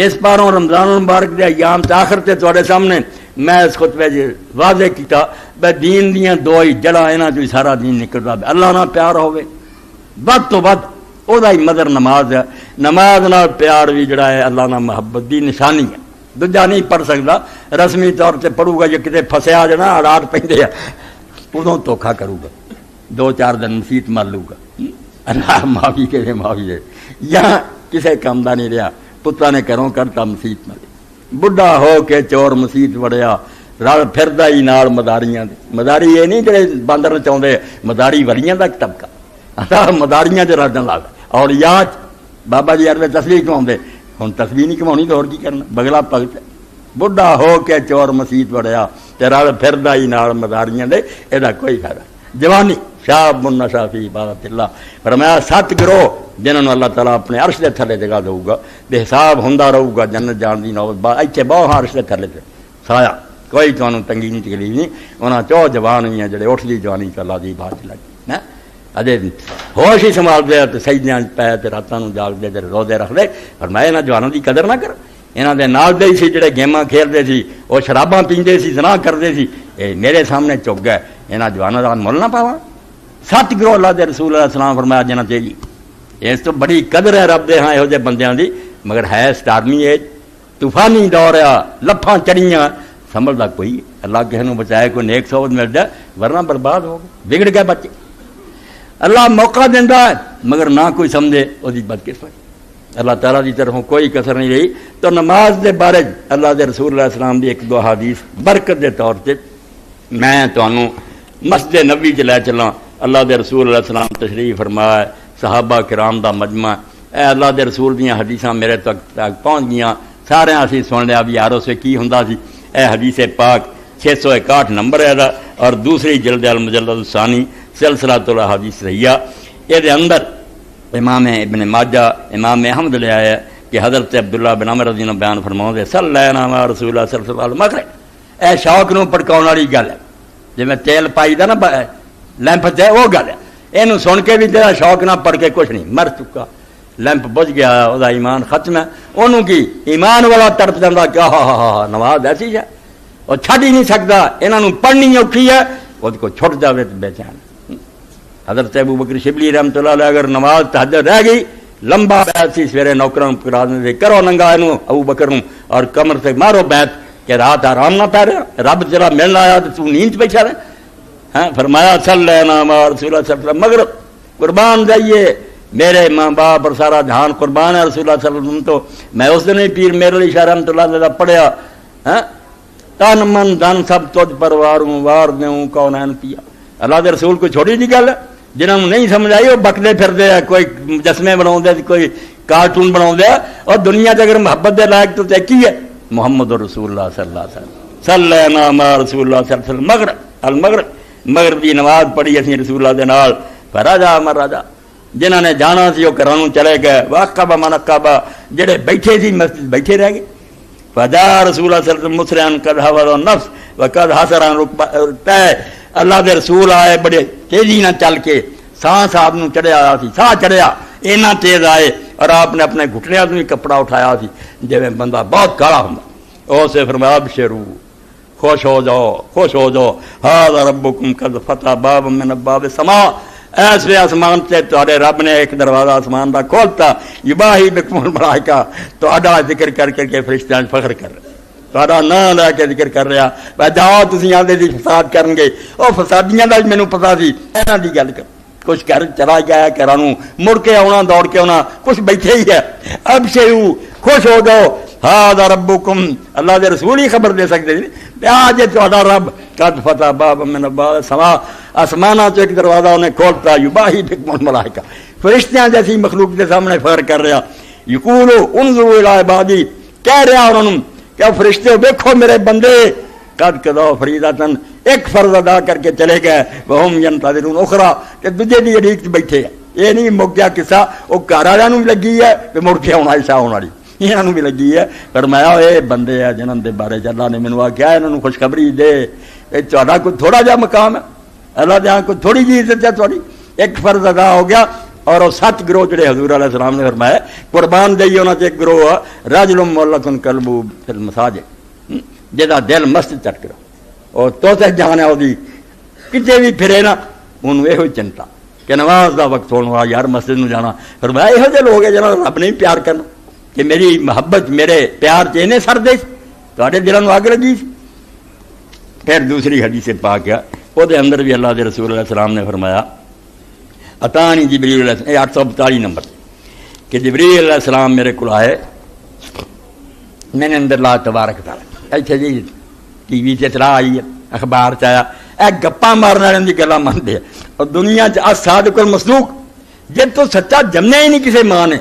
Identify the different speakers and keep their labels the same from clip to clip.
Speaker 1: اس پاروں رمضان المبارک دے ایام آخر تے تواڈے سامنے میں اس خطبے واضح کیتا بے دین دیاں دو ہی جڑا انہاں چوں سارا دین نکلدا اللہ نال پیار ہوے ود تو with O the he mother نماز ہے. نماز نال پیار بھی جڑا ہے اللہ نال محبت دی نشانی ہے. دوجا نہیں پڑھ سکدا رسمی طور تے پڑھوں گا، جے کتے پھسیا جنا حالات پیندے ادوں دھوکھا کروں گا، 2-4 دن مسیت مار لوں گا، اللہ معافی کے معافی ہے، یا کسے کام دا نہیں رہا پترا نے کروں کرتا مسیت ماری. بڈھا ہو کے چور مسیت وڑیا رل پھردا ہی نال مداریاں دے. مداری یہ نہیں جڑے باندر چاہندے، مداری ولیاں دا طبقہ مداریاں دے رلن لگ اور یا بابا جی ارے تسبیح کماؤندے ہن تسبیح نہیں کماؤنی تو اور کی کرنا. بگلا بھگت بڈھا ہو کے چور مسیت وڑیا تے رل پھردا ہی نال مداریاں دے، ایدا کوئی فائدہ. جوانی شاب النشا فی عبادت اللہ فرمایا 7 گروہ جنہوں نے اللہ تعالیٰ اپنے عرش دے تھلے جگہ دے گا، بے حساب ہوندا رہے گا جنت جان دی نوبت با ایتھے بہت عرش دے تھلے تے سایہ کوئی تانوں تنگی نہیں تکلیف نہیں. انہاں چو جوان ہوئی ہیں جڑے اٹھدی جوانی تے اللہ دی بات لگی نا اجے ہوش ہی سنبھال دے تے سجدیاں پے تے راتاں نوں جاگ دے تے روزے رکھ دے. فرمایا انہاں جواناں دی قدر نہ کر. انہاں دے نال دے سی جڑے گیماں کھیلدے سی او شراباں پیندے سی زنا کردے سی، اے میرے سامنے چک گئے. انہاں جواناں دا مول نہ پاواں. 7 گروہ اللہ دے رسول علیہ السلام فرمایا جنہاں تے جی اس تو بڑی قدر ہے رب دے ہاں یہو جے بندیاں دی، مگر ہے سٹارمی ایج طوفانی دور ہے، لپھاں چڑیاں سنبھلدا کوئی. اللہ کسی نوں بچائے کوئی نیک صحبت مل جائے ورنہ برباد ہو گئے، بگڑ گئے بچے. اللہ موقع دیندا ہے مگر نہ کوئی سمجھے او دی بدقسمت. اللہ تعالیٰ دی طرفوں کوئی کسر نہیں رہی. تو نماز دے بارے اللہ دے رسول علیہ السلام دی 1-2 حدیث برکت دے طور تے میں تانوں مسجد نبوی چ لے چلاں. اللہ دے رسول علیہ السلام تشریف فرمایا، صحابہ کرام دا مجمع، اے اللہ دے رسول دیاں حدیثاں میرے تک پہنچ گیاں، سارے اسی سن لیا بھی یار اسے کی ہوندا سی. اے حدیث پاک 661 نمبر ہے اور دوسری جلد المجلد الثانی سلسلۃ الاحادیث صحیحہ. یہ دے اندر امام ابن ماجہ امام احمد لے آیا کہ حضرت عبداللہ بن عمر رضی اللہ عنہ بیان فرماؤندے صلینا مع رسول اللہ صلی اللہ علیہ وسلم. اے شوق نوں پڑکاؤن والی گل ہے، جویں تیل پائی دا نا لیمپ تے وہ گل ہے. اینو سن کے بھی تیرا شوق نہ پڑھ کے کچھ نہیں، مر چکا، لیمپ بجھ گیا، وہ ایمان ختم ہے. انہوں کی ایمان والا تڑپ جاتا کہ ہاں نماز ایسی ہے وہ چھڈ ہی نہیں سکتا، انہوں پڑھنی اوکھی ہے، وہ کو چھٹ جاوے تو بے چین. حضرت ابو بکر شبلی رحمۃ اللہ علیہ اگر نماز تہجد رہ گئی لمبا بیت سی سویرے نوکراں کرا دے کرو ننگا اینو ابو بکر نوں اور کمر سے مارو بیت کہ رات آرام نہ پے رہا، رب جرا ملن آیا تو نیند بیٹھا رہے. ہاں فرمایا صلینا مع رسول اللہ صلی اللہ علیہ وسلم. مگر قربان جائیے میرے ماں باپ اور سارا جہان قربان ہے رسول اللہ صلی اللہ علیہ وسلم. تو میں اس دن ہی پیر میرے علی شاہ رحمۃ اللہ علیہ پڑھیا تن من دن سب تجھ پر واروں وار دوں کونین پیا. اللہ دے رسول کو چھوڑی دی گل جنہوں نے نہیں سمجھ آئی وہ بکدے پھردے ہیں، کوئی مجسمے بنا، کوئی کارٹون بنا، اور دنیا سے اگر محبت دے لائق تو ایک ہی ہے محمد رسول اللہ صلی اللہ علیہ وسلم. صلینا مع رسول اللہ صلی اللہ علیہ وسلم. المغرب مغرب کی نماز پڑھی اسی رسول اللہ دے نال. فراجا مر راجا جنہوں نے جانا سی وہ گھروں چلے گئے. واقعہ من عقبہ جڑے بیٹھے سی مسجد بیٹھے رہ گئے. فجا رسول اللہ صلی اللہ علیہ وسلم مسرعا قد حفظ النفس وقد حسرا رکبہ. اللہ دے رسول آئے بڑے تیزی نہ چل کے، سانس آپ نو چڑھیا آیا سی، ساہ چڑھیا اینا تیز آئے اور آپ نے اپنے گھٹنیاں تو بھی کپڑا اٹھایا سی جی بندہ بہت کالا ہوں. اسے فرمایا ابشروا خوش ہو جاؤ، خوش ہو جاؤ، ھذا ربکم قد فتح باب من ابواب السماء. ایسے آسمان سے تہاڈے رب نے ایک دروازہ آسمان کا کھولتا. یباہی بکم الملائکہ، تہاڈا ذکر کر کر کے فرشتیاں فخر کر رہے، تہاڈا نام لے کے ذکر کر رہا. میں جاؤ تسی آندے دی فساد کرن گے، او فسادیاں دا مینوں پتہ سی، انہاں دی گل کر. کچھ گھر چلا گیا گھراں نوں مڑ کے آنا دوڑ کے آنا، کچھ بیٹھے ہی ہے. ابشروا خوش ہو جاؤ، ھذا ربکم. اللہ دے رسول ہی خبر دے سکتے ہیں آج تہاڈا رب قد فتح باب من ابواب السماء، آسماناں تو ایک دروازہ انہیں کھولتا. یباہی بکم الملائکہ، فرشتیاں جیسی مخلوق کے سامنے فخر کر رہا. یقول انظروا الی عبادی، کہہ رہا انہوں کہ فرشتے دیکھو میرے بندے قد قضوا فریضۃ، ایک فرض ادا کر کے چلے گئے. وہم ینتظرون اخرى، کہ دوجے دی اڑیک بیٹھے ہیں. یہ نہیں مک گیا قصہ، وہ گھر والوں بھی لگی ہے کہ مڑ کے آنا عشاء ہونے والی، یہاں بھی لگی ہے. فرمایا اے بندے ہے جنہاں دے بارے اللہ نے مینوں آکھیا انہاں خوشخبری دے، اے تہاڈا کوئی تھوڑا جا مقام ہے، اللہ دے ہاں کوئی تھوڑی جی عزت ہے تہاڈی. ایک فرض ادا ہو گیا اور وہ 7 گروہ جڑے حضور علیہ السلام نے فرمایا قربان دئیے انہوں نے ایک گروہ رجل معلق قلبہ فی المساجد جہاں دل مسجد چٹ کرو اور تو جانا وہ کتنے بھی پھرے نا انہوں یہ چنتا کہ نماز دا وقت ہونے والا یار مسجد میں جانا فرمایا یہ جو لوگ ہیں جنہوں رب نے پیار کرنا کہ میری محبت میرے پیار چینے سر دے تے دلوں میں آگ لگی. پھر دوسری حدیث پاک ہے وہ اندر بھی اللہ کے رسول علیہ السلام نے فرمایا اتانی جبریل علیہ السلام 842 نمبر کہ جبریل علیہ السلام میرے کو آئے میں نے اندر لا تبارک تعالیٰ اچھا جی ٹی وی سے اطلاع آئی ہے اخبار چایا اے گپاں مارنے والوں کی گلاں مانتے ہیں اور دنیا صادق المصدوق جب تو سچا جمنے ہی نہیں کسی ماں نے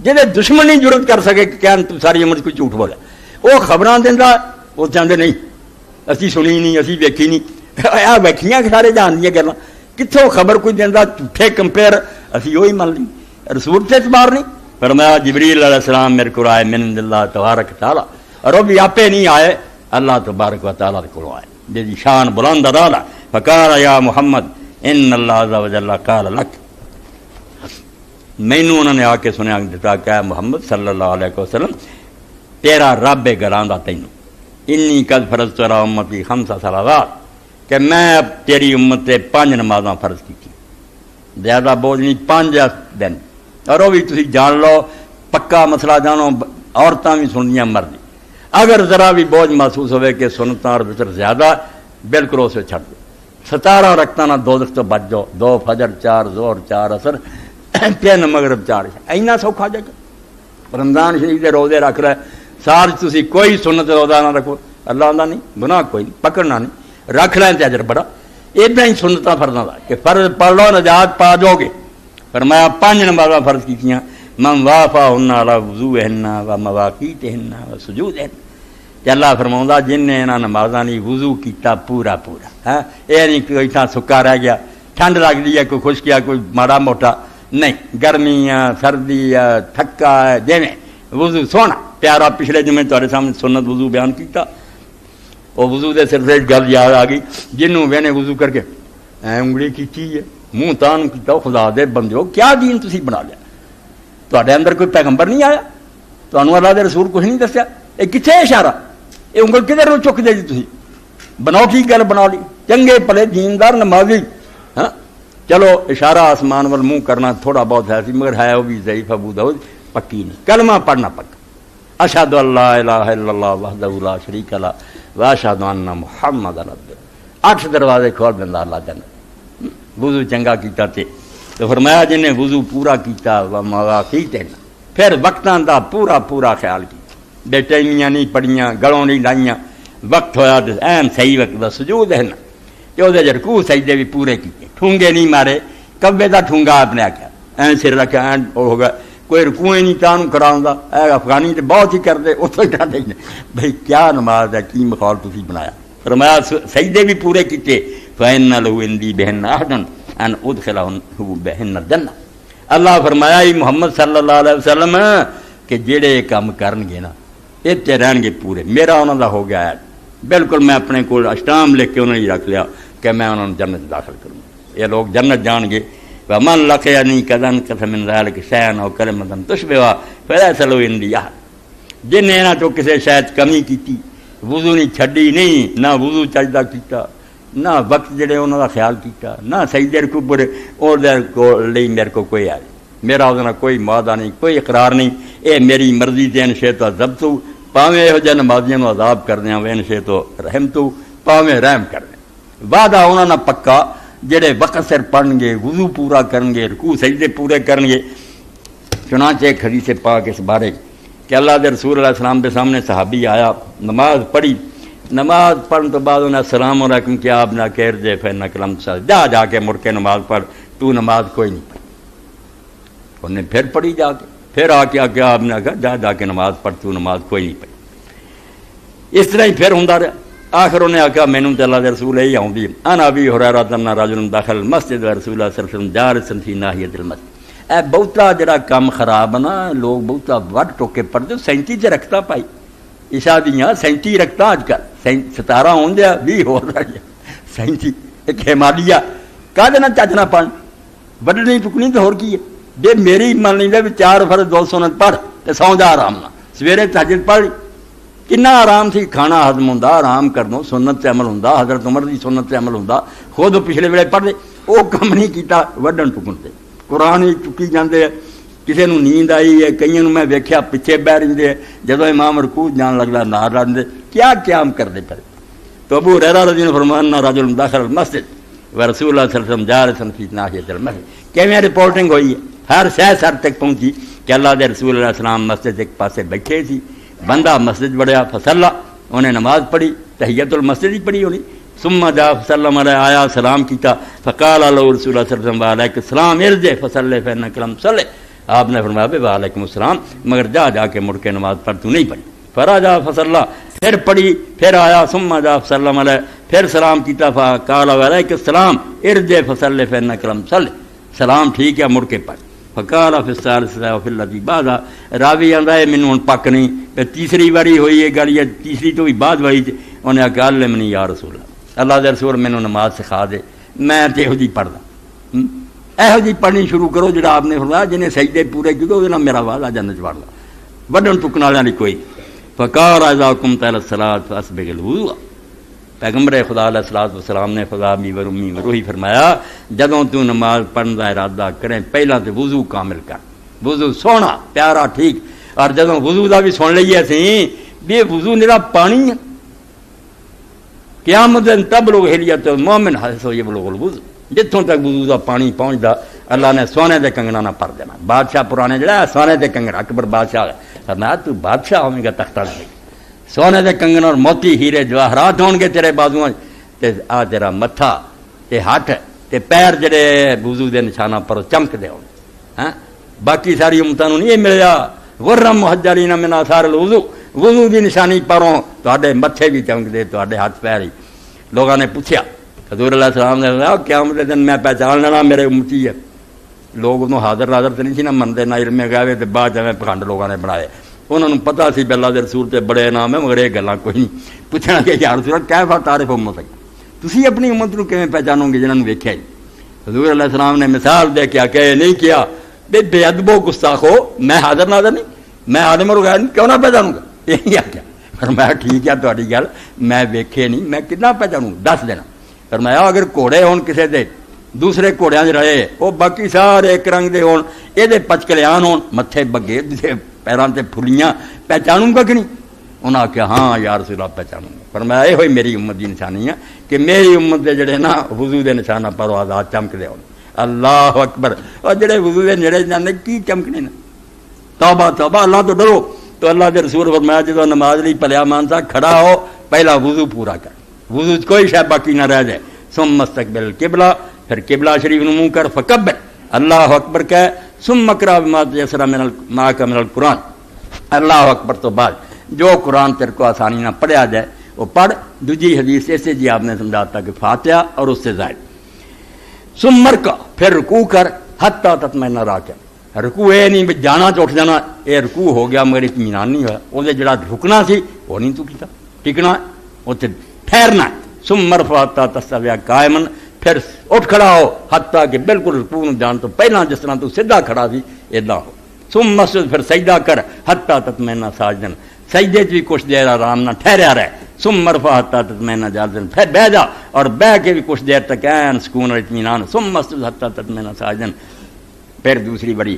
Speaker 1: جہے دشمن نہیں ضرورت کر سکے کہ کیا تو ساری عمر کوئی جھوٹ بولے وہ خبراں دینا وہ چاہتے نہیں اسی سنی نہیں اسی ویکھی نہیں آ ویکھیاں سارے جان دیا گلاں کتوں خبر کوئی دینا جھوٹے کمپیئر اسی وہی مان لی رسول سے اعتبار نہیں. فرمایا جبریل علیہ السلام میرے کو آئے من اللہ تبارک تعالیٰ اور وہ بھی آپے نہیں آئے اللہ تبارک و تعالیٰ کو آئے جی شان بلند رالا فقال یا محمد ان اللہ عز و جل قال لک مینوں انہوں نے آ کے سنیا دیتا کہ محمد صلی اللہ علیہ وسلم تیرا رب گلاں تینوں انی قد فرضت علی امتی 5 صلوات کہ میں تیری امت سے 5 نمازاں فرض کی زیادہ بوجھ نہیں 5 دن اور وہ بھی تسی جان لو پکا مسئلہ جانو عورتاں بھی سننیاں مرضی اگر ذرا بھی بوجھ محسوس ہوئے کہ سنتاں اور وتر زیادہ بالکل اسے چھڑ دو 17 رکھتا نہ 2 تو بچ جاؤ 2 فجر 4 ظہر 4 عصر 3 مغرب 4 اینا سوکھا جگہ رمضان شریف کے روزے رکھ رہے سال تسی کوئی سنت روزہ نہ رکھو اللہ آدھا نہیں گناہ کوئی نہیں پکڑنا نہیں رکھ لیں تے اجر بڑا ادھر ہی سنتا فرضاں دا کہ فرض پڑھ لو نجات پا جاؤ گے. فرمایا 5 نمازاں فرض کیتیاں من وافاہن علی وضوءہن و مواقیتہن و سجودہن کہ اللہ فرماؤندا جن نے انہاں نمازاں نہیں وضو کیتا پورا پورا ہاں یہ نہیں کوئی تھا سکا رہ گیا ٹھنڈ لگ دی ہے کوئی خشکیا کوئی ماڑا موٹا نہیں گرمی سردی تھکا جویں وضو سونا پیارا پچھلے جمعے تہاڈے سامنے سنت وضو بیان کیتا وہ وضو دے سلسلے گل یاد آ گئی جنوں میں نے وضو کر کے انگلی کیتی ہے منہ تان کیتا خدا دے بندیو کیا دین تسی بنا لیا تہاڈے اندر کوئی پیغمبر نہیں آیا تانوں اللہ دے رسول کچھ نہیں دسیا یہ کتنے اشارہ یہ انگل کدھر چک دے جی تھی بناؤ کی گل بنا لی چنگے پلے دیندار نمازی ہاں چلو اشارہ آسمان وال منہ کرنا تھوڑا بہت ہے سی مگر ہے وہ بھی ضعیف ابو داؤد پکی نہیں کلمہ پڑھنا پکا اشہد ان لا الہ الا اللہ وحدہ لا شریک لہ واشہد ان محمد رسول اللہ 8 دروازے کھول دیندا اللہ جنت وضو چنگا کیتا تے تو فرمایا جن نے وضو پورا کیتا و مواقیت پھر وقتاں دا پورا پورا خیال کیا بے ٹائمیاں نہیں پڑھیاں گلوں نہیں لائیاں وقت ہویا تو اہم صحیح وقت دا سجود ہے نا کہ وہ رکوع سجدے بھی پورے کیتے ٹھونگے نہیں مارے کبے دا ٹھونگا اپنے آکھیا این سر رکھا این ہوگا کوئی رکوع نہیں تانوں کراوندا اے افغانی تے بہت ہی کردے اتھے ڈاندے بھئی کیا نماز ہے کی مخال تسی بنایا فرمایا سجدے بھی پورے کیتے فإن لو عندي بهن أحد أن أدخله بهن الجنة اللہ فرمایا محمد صلی اللہ علیہ وسلم کہ جڑے کام کرن گے نا اتنے رہن گے پورے میرا انہوں دا ہو گیا ہے بالکل میں اپنے کو اشتام لکھ کے انہوں نے رکھ لیا کہ میں انہوں نے جنت داخل کروں یہ لوگ جنت جان گے ومن لقيني كذا كث من ذلك شيئا أو كلمة تشبهها فليس له عندي أحد جن نے نہ تو کسی شاید کمی کیتی وضو نہیں چھڈی نہیں نہ وضو چجدا کیتا نہ وقت جڑے انہوں کا خیال کیتا نہ سجدے رکوع پورے اور کو لئی میرے کو کوئی آئے میرا وہ کوئی معاہدہ نہیں کوئی اقرار نہیں اے میری مرضی تے ان شے تو عذاب تو پاویں یہو جہاں نمازیاں نو عذاب کر دیاں ان شے تو رحم تو پاویں رحم کر دیں وعدہ انہوں نے پکا جڑے وقت سر پڑھن گے وضو پورا کرن گے رکوع سجدے پورے کرن گے. چنانچہ ایک حدیث پاک اس بارے کہ اللہ دے رسول علیہ السلام کے سامنے صحابی آیا نماز پڑھی نماز پڑھنے تو بعد انہیں السلام علیکم کیا آپ نہ کہہ دے پھر نہ کلم جا کے مڑ کے نماز پڑھ تو نماز کوئی نہیں پڑھی انہیں پھر پڑھی جا کے پھر آ کے کیا آپ نے کہا جا کے نماز پڑھ تو نماز کوئی نہیں پڑھی. اس طرح ہی پھر ہوں رہا آخر انہیں آخیا مینوں تے اللہ دے رسول یہی آؤں انا ابی ہریرہ ان رجل دخل مسجد رسول اللہ صلی اللہ علیہ وسلم جالسا فی ناحیۃ المسجد اے بہتا جڑا کام خراب نا لوگ بہتا وڈ ٹوکے پڑھتے 37 رکھتا پائی عشاء دیاں 37 رکھتا اج کل 17 ہون دیا 20 ہو رہا ہے 37 ایک ہمالیہ کہہ دینا چجنا پڑھ وڈنی ٹکنی تو ہور کی ہے جی میری من لیندے بھی 4 فرض 2 سنت پڑھ تے سو جا آرام نہ سویرے تہجد پڑھ کنا آرام سی کھانا ہضم ہوندا آرام کرنو سنت تے عمل ہوندا حضرت عمر دی سنت تے عمل ہوندا خود پچھلے ویلے پڑھ دے وہ کم نہیں کیتا وڈن ٹکن تے قرآن ہی چکی جاندے کسی نو نیند آئی ہے کئیوں میں ویکھیا پیچھے بہ رہندے جدوں امام رکوع جان لگدا نال رہندے کیا قیام کردے پے تو ابو ہریرہ رضی اللہ عنہ فرمانا رجل داخل المسجد ورسول اللہ صلی اللہ علیہ وسلم جالس فی ناحیۃ المسجد کیویں رپورٹنگ ہوئی ہے ہر شے سر تک پہنچی کہ اللہ دے رسول اللہ علیہ وسلم مسجد ایک پاسے بیٹھے سی بندہ مسجد بڑھیا فصلا انہیں نماز پڑھی تحیت المسجد ہی پڑھی ہونی ثم جاء فسلم علیہ آیا سلام کیتا فقال له رسول اللہ صلی اللہ علیہ وسلم وعلیکم السلام ارجع فصلی فانک لم تصلی آپ نے فرمایا بے وعلیکم السلام مگر جا کے مڑ کے نماز پڑھ تو نہیں پڑھی فراجا فصلا پھر پڑھی پھر آیا ثم جاء فسلم علیہ پھر سلام کیتا فقال وعلیکم السلام ارجع فصلی فانک لم تصلی سلام ٹھیک ہے مڑ کے پڑھ فقال فی الثالثۃ وفی الذی بعد راوی آندا ہے مینوں ہن پک نہیں کہ تیسری باری ہوئی ہے گل یہ تیسری تو بھی بعد ہوئی انہیں آخیا علمنی یا رسول اللہ دے رسول مینوں نماز سکھا دے میں تے یہو جی پڑھدا یہو جی پڑھنی شروع کرو جڑا آپ نے فرمایا جنہیں سجدے پورے کیتے وہ میرا وعدہ جنت وڑ لا وڈن ٹکن والے نہیں کوئی فقال اذا قمت الى الصلاۃ فاسبغ الوضوء پیغمبر خدا علیہ الصلوۃ والسلام نے خدا می و رومی و روحی فرمایا جدوں تو نماز پڑھن دا ارادہ کریں پہلا تے وضو کامل کر وضو سونا پیارا ٹھیک اور جدوں وضو دا بھی سن لئیے اسی بے وضو نرا پانی قیامت دن تب لوگ ہلیت مومن حسو یہ لوگ الوضو جتوں تک وضو دا پانی پہنچدا اللہ نے سونے دے کنگنا نہ پر دینا بادشاہ پرانے جڑا سونے دے کنگن اکبر بادشاہ فرمایا تو بادشاہ ہوے گا تختہ تے سونے دے کنگن اور موتی ہیرے جواہرات ہون گے تیرے بازواں تے آ تیرا متھا تے ہاتھ تے پیر جڑے وضو دے نشانہ پر چمک دے ہون ہاں باقی ساری امتاں نوں نہیں ملیا غرم محجلین من آثار الوضو وضو دی نشانی پروں تواڈے متھے بھی چمک دے تواڈے ہاتھ پیر ہی لوگوں نے پوچھا حضور علیہ السلام نے کہا قیامت دے دن میں پہچان لینا میرے امتی ہے لوگ انہوں حاضر ناظر تے نہیں سی نہ منتے نہ علم گاوے تے بعد میں پکھنڈ لوگوں نے بنائے انہوں نے پتہ سی کہ اللہ دے رسول تے بڑے نام ہے مگر یہ گلاں کوئی نہیں پوچھنا کہ یا رسول کیفا تعریف امت تسی اپنی امت نو کیویں پہچانو گے جنہاں نوں ویکھیا ہی حضور علیہ السلام نے مثال دے کے کہ نہیں کیا بے ادب و گستاخو میں حاضر ناظر نہیں میں عالم اور غیر کیوں نہ پہچانوں گا یہی آخیا فرمایا ٹھیک ہے تہاڈی گل میں ویکھے نہیں میں کتنا پہچانوں دس دینا فرمایا اگر گھوڑے ہون کسے دے دوسرے گھوڑیاں دے رہے وہ باقی سارے ایک رنگ دے ہون یہ پچکلیان ہون متھے بگے پیراں تے پھلیاں پہچانوں گا کہ نہیں انہاں آخیا ہاں یا رسول اللہ پہچانوں گا فرمایا یہ ہوئی میری امت دی نشانی ہے کہ میری امت دے جڑے نا وضو دے نشانہ پر آزاد چمک دے ہون اللہ اکبر اور جڑے وضو دے نیڑے جاندے کی چمکنے نا توبہ توبہ اللہ تو ڈرو تو اللہ کے رسول فرمایا جدو نماز لی پلیا مانسا کھڑا ہو پہلا وضو پورا کر وضو کوئی شے باقی نہ رہ جائے ثم مستقبل القبلہ پھر قبلہ شریف نو منہ کر فکبر اللہ اکبر کہہ ثم اقرا بما تيسر من معك من القرآن اللہ اکبر تو بعد جو قرآن تیرے کو آسانی نہ پڑھیا جائے وہ پڑھ دوسری حدیث ایسے جی آپ نے سمجھاتا کہ فاتحہ اور اس سے زائد ثم مرکع پھر رکوع کر حتی تطمئن راکع رکوع یہ نہیں جانا تو اٹھ جانا یہ رکوع ہو گیا مگر اطمینان نہیں ہوا وہ جڑا رکنا سی وہ نہیں تو کیتا ٹکنا اتنے ٹھہرنا ثم مرفع حتی تستوی قائما پھر اٹھ کھڑا ہو حتیٰ کہ بالکل رکوع نو جان تو پہلا جس طرح تو سیدھا کھڑا سی ادا ہو ثم مسجد پھر سجدہ کر حتیٰ تطمئن ساجدن سجدے بھی کچھ دیر آرام نہ ٹھہریا رہے ثم مرفع حتیٰ تطمئن جالسا پھر بیٹھ جا اور بیٹھ کے بھی کچھ دیر تک عین سکون اور اطمینان ثم مسجد حتیٰ تطمئن ساجدن پھر دوسری بڑی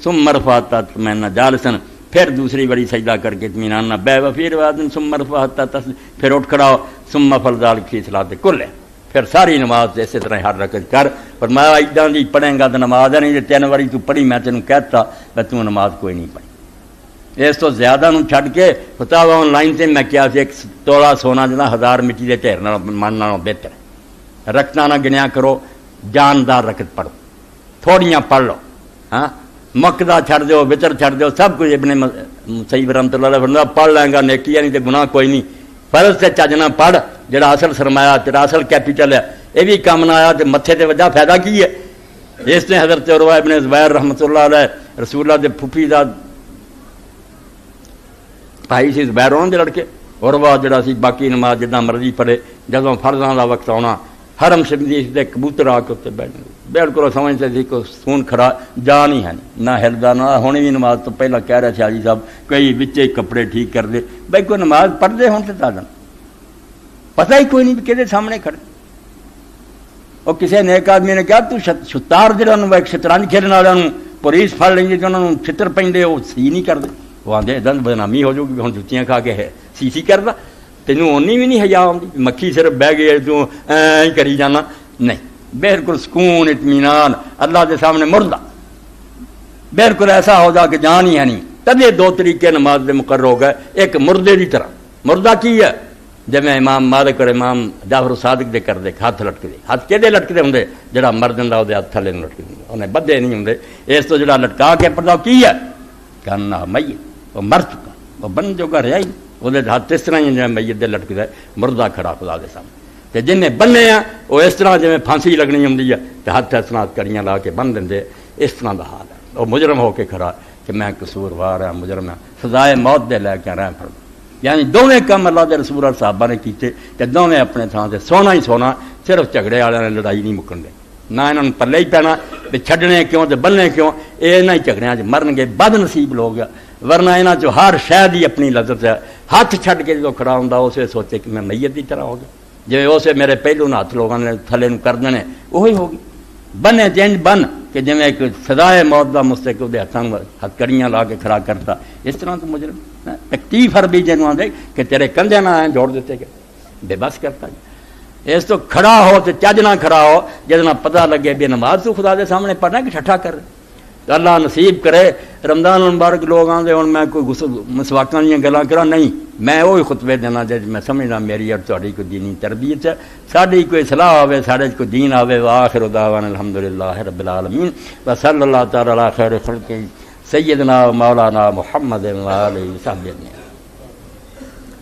Speaker 1: ثم مرفع حتیٰ تطمئن جالسا پھر دوسری بڑی سجدہ کر کے اطمینان نہ بے وفی روایت ثم مرفع حتیٰ پھر اٹھ کھڑا ہو ثم افعل ذلک فی صلاۃ کلہ پھر ساری نماز اسی طرح ہر رکعت کر فرمایا اِداں دی پڑھیں گا تو نماز نہیں جے 3 واری تو پڑھی میں تینوں کہتا کہ تو نماز کوئی نہیں پڑھی اس تو زیادہ نوں چھڈ کے فتاوا آن لائن سے میں کیا ایک تولا سونا جنا 1000 مٹی دے ڈھیر نال من نالوں بہتر رکھنا نہ گنیا کرو جاندار رکعت پڑھو تھوڑیاں پڑھ لو ہاں مکدا چھڈ دیو وتر چھڈ دیو سب کچھ ابن مسیب رحمۃ اللہ علیہ فرمایا پڑھ لیں گا نیکی نہیں تے گناہ کوئی نہیں فرض سے چجنا پڑھ جڑا اصل سرمایہ تیرا اصل کیپیٹل ہے یہ بھی کام نہ آیا تو متھے تے وجہ فائدہ کی ہے اس نے حضرت عروہ ابن زبیر رحمۃ اللہ علیہ رسول اللہ دے پھپھی دا بھائی سی زبیر ہونے دے لڑکے عروہ جڑا سی باقی نماز جداں مرضی پڑھے جدوں فرضاں دا وقت آنا حرم شریف دے کبوتر آ کے اتنے بالکل سمجھتے تھے کہ سون کھڑا جان ہی ہے نہیں، نہ ہلدا نہ ہونے بھی نماز تو پہلا کہہ رہے تھے حاجی صاحب کئی بچے کپڑے ٹھیک کر دے، بھائی کوئی نماز پڑھ دے ہوں تو تازہ پتہ ہی کوئی نہیں کہ سامنے کھڑے۔ اور کسی نیک آدمی نے کہا تو شتار جہاں ایک شطرنج کھیلنے والوں پولیس پھڑ لیں گے تو انہوں نے چھتر پہ وہ سی نہیں کرتے، وہ آدھے دن بدنامی ہو جائے گی، ہوں جتیاں کھا کے ہے سی کرتا، تینوں اونی بھی نہیں حیا آتی، مکھی صرف بہ گئی تو کری جانا، نہیں بالکل سکون اطمینان اللہ کے سامنے مردہ بالکل ایسا ہو جا کہ جان ہی ہے نہیں۔ تب یہ دو طریقے نماز دے مقرر ہو گئے، ایک مردے کی طرح، مردہ کی ہے جب میں امام مالک اور امام جعفر صادق دے کر دے ہاتھ لٹکتے، ہاتھ کہ لٹکتے ہوں جڑا مرد ہوں وہ ہاتھ تھلے لٹکتے ہوں، انہیں بدے نہیں ہوں، اس تو جڑا لٹکا کے پڑھتا کی ہے کہنا میت وہ مر چکا، وہ بن جو گا رہا ہی وہ ہاتھ اس طرح ہی جی میت دے لٹکتا ہے، مردہ کھڑا خدا دے سامنے، تو جن نے بننے ہیں وہ اس طرح جی پھانسی لگنی ہوں تو ہاتھ اس طرح کڑیاں لا کے بن دیں، اس طرح کا حال ہے، وہ مجرم ہو کے کھڑا کہ میں قصوروار ہاں، مجرم ہاں، سزائے موت دے لے کے رہ پڑ، یعنی دونوں کام اللہ کے رسول اور صحابہ نے کیتے کہ دونوں اپنے تھان سے سونا ہی سونا، صرف جھگڑے والوں نے لڑائی نہیں مکن دے، نہ انہوں نے پلے ہی پینا بھی چھڈنے کیوں تے بننے کیوں، یہ نہ جھگڑیاں مرن گے بد نصیب لوگ، ورنہ یہاں چ ہر شاید ہی اپنی لذت ہے، ہاتھ چھڈ کے جو کھڑا ہوں اسے سوچے کہ میں میت کی طرح ہو گیا، جی اسے میرے پہلو نہ ہاتھ لوگوں نے تھلے کر دینے وہی ہوگی، بنے چینج بن کہ جی ایک سزائے موت کا مستق وہ ہاتھوں ہاتھ کڑیاں لا کے کھڑا کرتا، اس طرح تو مجرم تکلیف ہر بھی جنوب آدھے کہ تیرے کندھے نہ آئے جوڑ دیتے کہ بے بس کرتا جی، اس تو کھڑا ہو تو چج نہ کھڑا ہو جس نہ پتہ لگے بھی نماز تو خدا دے سامنے پڑھنا کہ ٹھٹھا کر تو اللہ نصیب کرے۔ رمضان المبارک لوگ آتے ہوں میں کوئی مسواکاں دیا گلاں کرا نہیں، میں وہی خطبے دینا جی میں سمجھنا میری اور تاری کوئی دینی تربیت ہے، ساری کوئی صلاح ہوے سارے کوئی دین آوے، وآخر دعوانا الحمدللہ رب العالمین وصلی اللہ تعالی علی خیر خلق سیدنا مولانا محمد وآلہ وصحبہ۔